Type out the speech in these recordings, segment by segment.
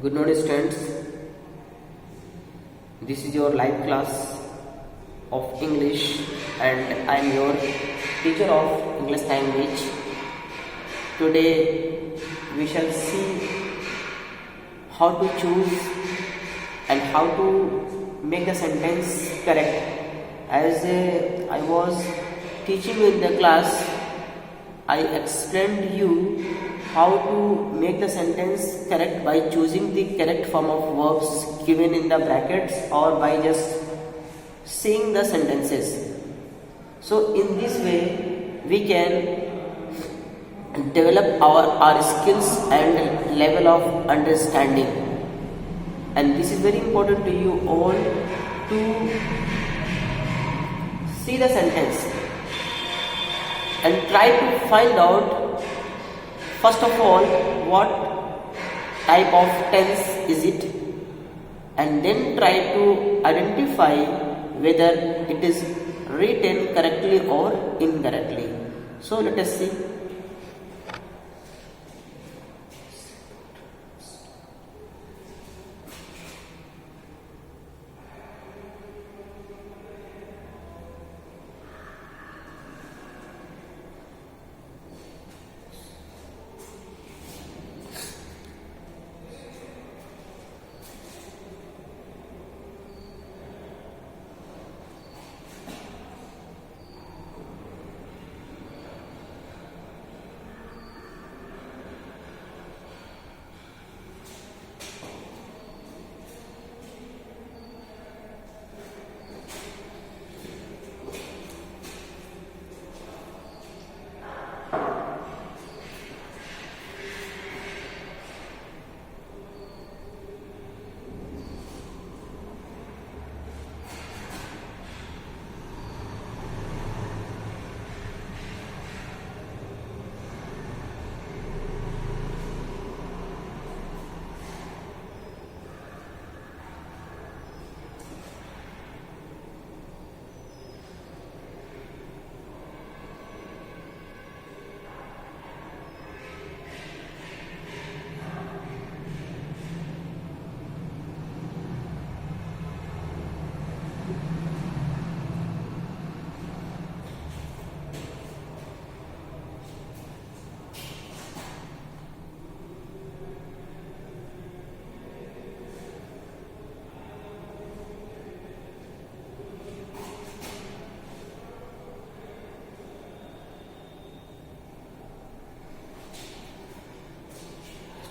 Good morning, students. This is your live class of English, and I am your teacher of English language. Today we shall see how to choose and how to make the sentence correct. As I was teaching in the class, I explained you how to make the sentence correct by choosing the correct form of verbs given in the brackets or by just seeing the sentences. So in this way we can develop our skills and level of understanding, and this is very important to you all to see the sentence and try to find out first of all what type of tense is it, and then try to identify whether it is written correctly or incorrectly. So let us see.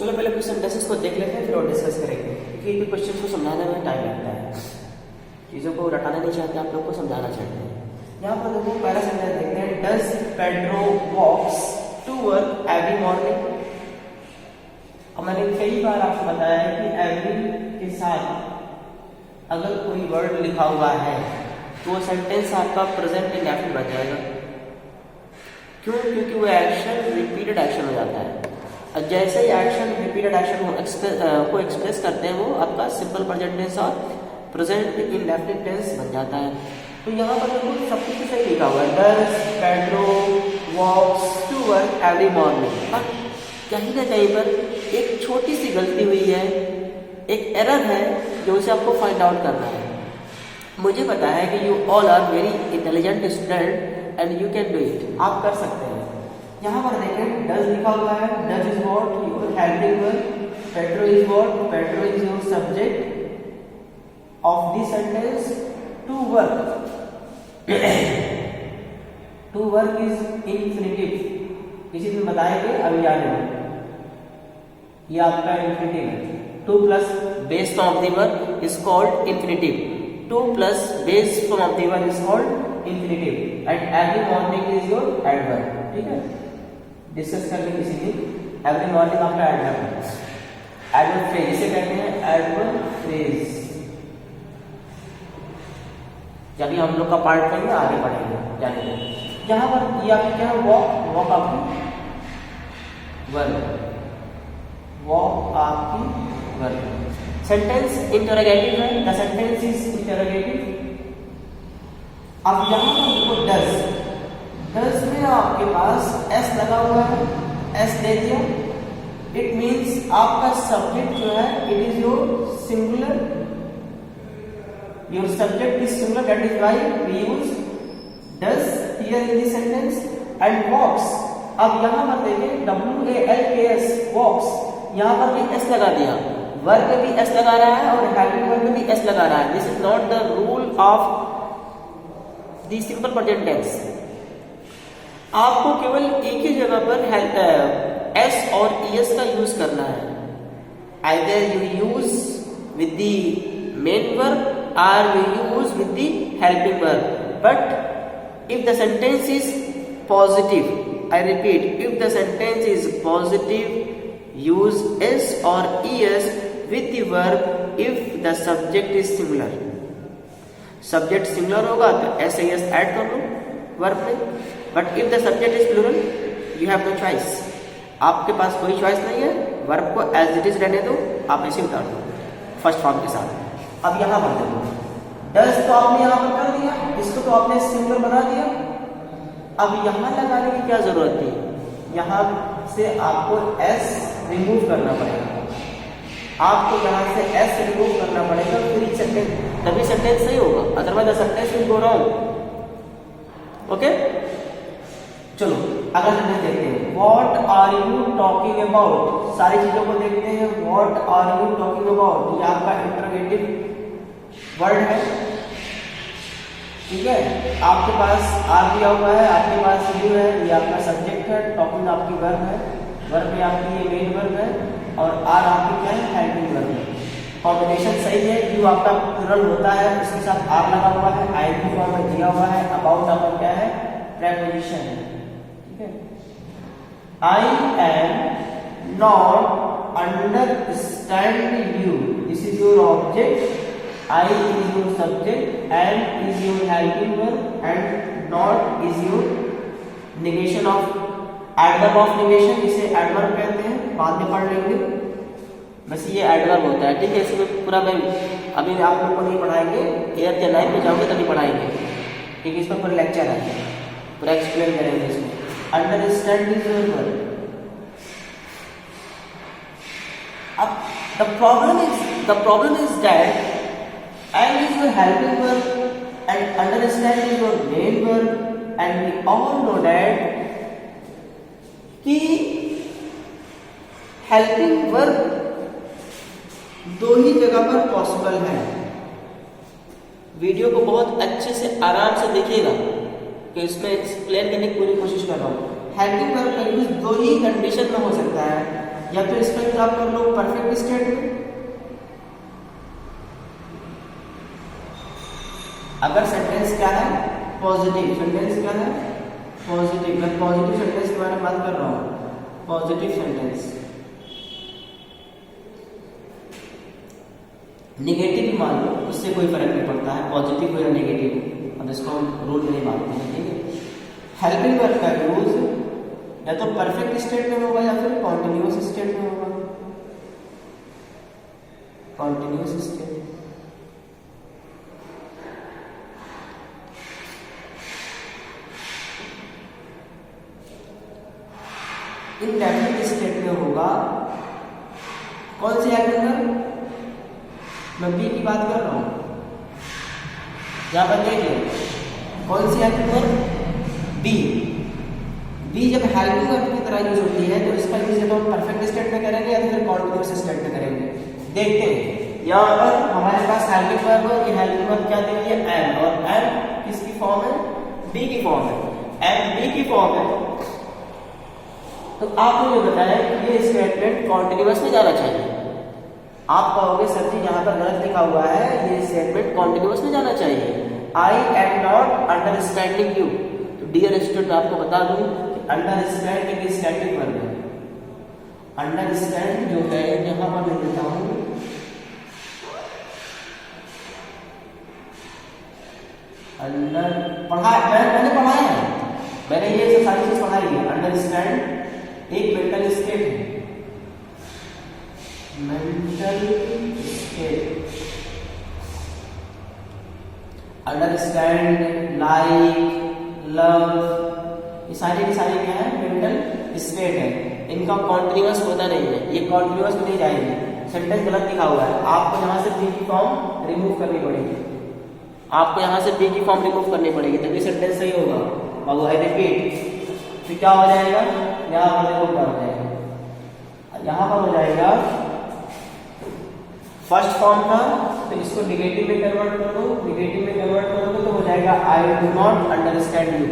चलो पहले कुछ sentences को देख लेते हैं, फिर और discuss करेंगे, क्योंकि क्वेश्चन को समझाने में टाइम लगता है, चीज़ों को रटाना नहीं चाहते, आप लोग को समझाना चाहते हैं। यहाँ पर देखो पहला सेंटेंस देखते हैं, does Pedro walks to work every morning. और मैंने कई बार आपको बताया है कि एवरी के साथ अगर कोई वर्ड लिखा हुआ है तो वो सेंटेंस आपका प्रेजेंट इंडेफिनिट बन जाएगा। क्यों? क्योंकि वो एक्शन रिपीटेड एक्शन हो जाता है, और जैसे ही एक्शन रिपीटेड एक्शन को एक्सप्रेस करते हैं वो आपका सिंपल प्रेजेंट टेंस और प्रेजेंट इंडेफिनिट टेंस बन जाता है। तो यहाँ पर बिल्कुल सब कुछ सही लिखा हुआ है, does Pedro walks to work every morning. और कहीं ना कहीं पर एक छोटी सी गलती हुई है, एक एरर है जो उसे आपको फाइंड आउट करना है। मुझे पता है कि you all are very intelligent student and you can do it, आप कर सकते हैं। यहाँ पर देखें डज लिखा हुआ है, does is what your helping verb, Pedro is what, Pedro is your subject of the sentence, to work, to work is infinitive, किसी दिन बताएंगे, अभी याद है ये आपका इंफिनिटिव है। Two plus base form of the verb is called infinitive, two plus base form of the verb is called infinitive, and every morning is your adverb. ठीक है, डिस्कस करके किसी दिन एवरी मॉर्निंग आपका एडवर्ब फ्रेज, इसे कहते हैं adverb phrase. जब हम लोग का पार्ट करेंगे आगे बढ़ेंगे जानेंगे। यहाँ पर ये आपकी क्या है, वॉक, वॉक आपकी वर्ब, वॉक आपकी वर्ब। सेंटेंस इंटरोगेटिव है, द सेंटेंस इज इंटरोगेटिव। अब यहाँ पर देखो डज, 10 में आपके पास एस लगा हुआ है, एस दे दिया, इट मीन्स आपका सब्जेक्ट जो है it is your singular, your subject is singular, that is why we use does here in this sentence and walks. अब यहां पर देखिए WALKS वॉक्स, यहां पर भी एस लगा दिया, वर्ब में भी एस लगा रहा है और हेल्पिंग वर्ब में भी एस लगा रहा है। This is not the rule of the simple present tense. आपको केवल एक ही जगह पर एस और ईएस का यूज करना है। Either you use with the main verb और you use with the helping verb. But if the sentence is positive, I repeat, if the sentence is positive, use s or es with the verb if the subject is similar. Subject similar होगा तो s es add कर लो verb में। But if the subject is plural, you have no choice. आपके पास कोई choice नहीं है, verb को as it is रहने दो, आप ऐसे उतार दो फर्स्ट फॉर्म के साथ। अब यहाँ पर देखो, does तो आपने यहाँ पर कर दिया, इसको तो आपने सिंगुलर बना दिया। अब यहां लगाने की क्या जरूरत थी, यहां से आपको s रिमूव करना पड़ेगा, आपको यहां से s रिमूव करना पड़ेगा, फिर सेंटेंस तभी सेंटेंस सही होगा, otherwise the sentence will go wrong. Okay, चलो अगला सेंटेंस देखते हैं। What are you talking about, सारी चीजों को देखते हैं। What are you talking about, ये आपका इंटरोगेटिव वर्ड है, ठीक है। आपके पास आर दिया हुआ है, आपके पास यू है, ये आपका सब्जेक्ट है, टॉकिंग आपकी वर्ब है, वर्ब में आपकी ये मेन वर्ब है और आर आपकी क्या है, हेल्पिंग वर्ब है। कॉम्बिनेशन सही है, यू आपका प्लूरल होता है, उसके साथ आर लगा हुआ है, आईएनजी फॉर्म में दिया हुआ है, अबाउट आपका क्या है, प्रेपोजिशन है, ठीक है। I am not understanding you, this is your object, I is your subject, and is your helping verb, and not is your negation of adverb of negation, इसे adverb कहते हैं, बाद में पढ़ लेंगे। बस ये adverb होता है, ठीक है। इसमें पूरा मैं अभी आप लोग को नहीं पढ़ाएंगे, 8th या 9th में जाओगे तभी पढ़ाएंगे, ठीक है। इस पर पूरा लेक्चर है, पूरा एक्सप्लेन करेंगे इसमें। Understand is your verb. अब the problem is that and is your helping verb and understand is your main verb, and we all know that कि helping verb दो ही जगह पर पॉसिबल है। वीडियो को बहुत अच्छे से आराम से देखिएगा कि इसमें एक्सप्लेन करने की पूरी कोशिश कर रहा हूँ। हेल्पिंग वर्ब का यूज दो ही कंडीशन में हो सकता है, या तो इसका यूज आप कर लो परफेक्ट स्टेट में, अगर सेंटेंस क्या है, पॉजिटिव सेंटेंस क्या है, पॉजिटिव। मैं पॉजिटिव सेंटेंस के बारे में बात कर रहा हूं, पॉजिटिव सेंटेंस। नेगेटिव मान लो, उससे कोई फर्क नहीं पड़ता है, पॉजिटिव हो या नेगेटिव, अब इसको हम रूल में नहीं मानते हैं, ठीक है। हेल्पिंग वर्ब का यूज या तो परफेक्ट स्टेट में होगा या फिर कॉन्टिन्यूअस स्टेट में होगा, कॉन्टिन्यूअस स्टेट। इंडेफिनिट स्टेट में होगा कौन सी हेल्पिंग वर्ब, मैं बी की बात कर रहा हूं। यहां पर देखिए कौन सी हेल्पिंग वर्ब, बी। बी जब हेल्पिंग वर्ब की तरह यूज होती है तो इसका यूज तो हम परफेक्ट स्टेट में करेंगे या फिर कॉन्टिन्यूअस स्टेट में करेंगे। देखते हैं, यहाँ पर हमारे पास हेल्पिंग वर्ब है, ये हेल्पिंग वर्ब क्या दी हुई है, एम, और एम किसकी फॉर्म है, बी की फॉर्म है, एम बी की फॉर्म है। तो आपने ये बताया कि ये स्टेटमेंट कॉन्टिन्यूअस में जाना चाहिए। आप कहोगे सर जी यहाँ पर गलत लिखा हुआ है, ये स्टेटमेंट कॉन्टिन्यूअस में जाना चाहिए। I am not understanding you, तो डियर स्टूडेंट आपको बता दूं कि अंडरस्टैंड एक स्टैटिक वर्ब है। अंडरस्टैंड जो है यहाँ पर लिख देता हूँ, मैंने पढ़ाया है, मैंने ये सारी चीज पढ़ाई है। अंडरस्टैंड एक मेंटल स्टेट है, mental state. Understand, like, love, ये सारी की सारी क्या है, मेंटल स्टेट है। इनका कॉन्टिन्यूअस होता नहीं है, ये कॉन्टिन्यूअस नहीं जाएंगे, सेंटेंस गलत लिखा हुआ है, आपको यहाँ से बी की फॉर्म रिमूव करनी पड़ेगी, आपको यहाँ से बी की फॉर्म रिमूव करनी पड़ेगी तभी सेंटेंस सही होगा। बाबू आई रिपीट, फिर क्या हो जाएगा, यहाँ पर देखो क्या हो जाएगा, यहाँ पर हो जाएगा फर्स्ट फॉर्म का, तो इसको निगेटिव में कन्वर्ट कर दो, निगेटिव में कन्वर्ट करोगे तो हो जाएगा I do not understand you,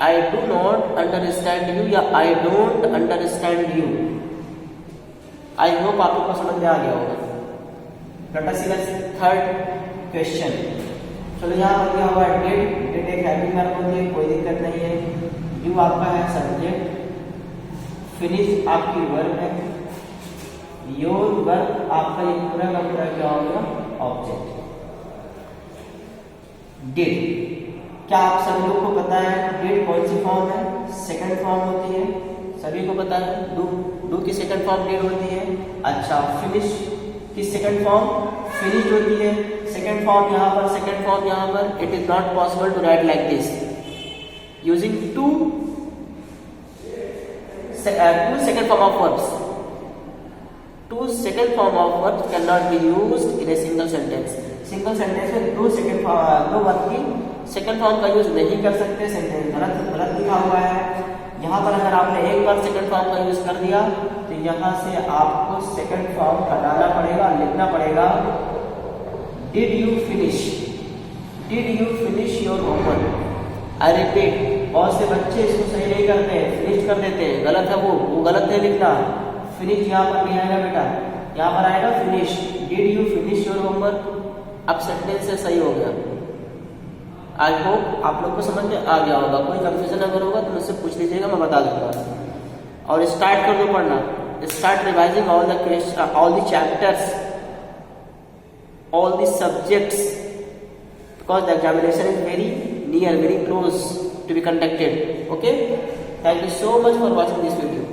I do not understand you या I don't understand you. I hope आप लोग को समझ में आ गया होगा। Let us see the third question. चलो यहाँ पर क्या हुआ, डिड एक हेल्पिंग वर्ब होती है, कोई दिक्कत नहीं है, यू आपका है सब्जेक्ट, फिनिश आपकी वर्ब है, योर वर्ब आपका ये पूरा का पूरा क्या होगा, ऑब्जेक्ट। डिड, क्या आप सभी लोग को पता है डिड कौन सी फॉर्म है, सेकंड फॉर्म होती है, सभी को पता है, डू की सेकंड फॉर्म डिड होती है। अच्छा, फिनिश की सेकंड फॉर्म फिनिश्ड होती है, सेकंड फॉर्म यहाँ पर, सेकंड फॉर्म यहाँ पर, it is not possible to write like this using to second form of verbs. Two second form of verbs cannot be used in a single sentence. Single sentence में दो verb की second form का use नहीं कर सकते, sentence गलत लिखा हुआ है। यहाँ पर अगर आपने एक बार सेकंड फॉर्म का यूज कर दिया तो यहाँ से आपको सेकंड फॉर्म हटाना पड़ेगा, लिखना पड़ेगा did you finish your homework. I repeat, बहुत से बच्चे इसको सही नहीं करते हैं, फिनिश कर देते हैं, गलत है वो गलत नहीं लिखना, फिनिश यहाँ पर नहीं आएगा बेटा, यहाँ पर आएगा finish. Did you finish your homework, अब सेंटेंस से सही हो गया। आई होप आप लोग को समझ में आ गया होगा, कोई कंफ्यूजन अगर होगा तो मुझसे पूछ लीजिएगा, मैं बता दूंगा। और स्टार्ट कर दो पढ़ना, start revising all the chapters, all the subjects, because the examination is very near, very close to be conducted. Okay, thank you so much for watching this video.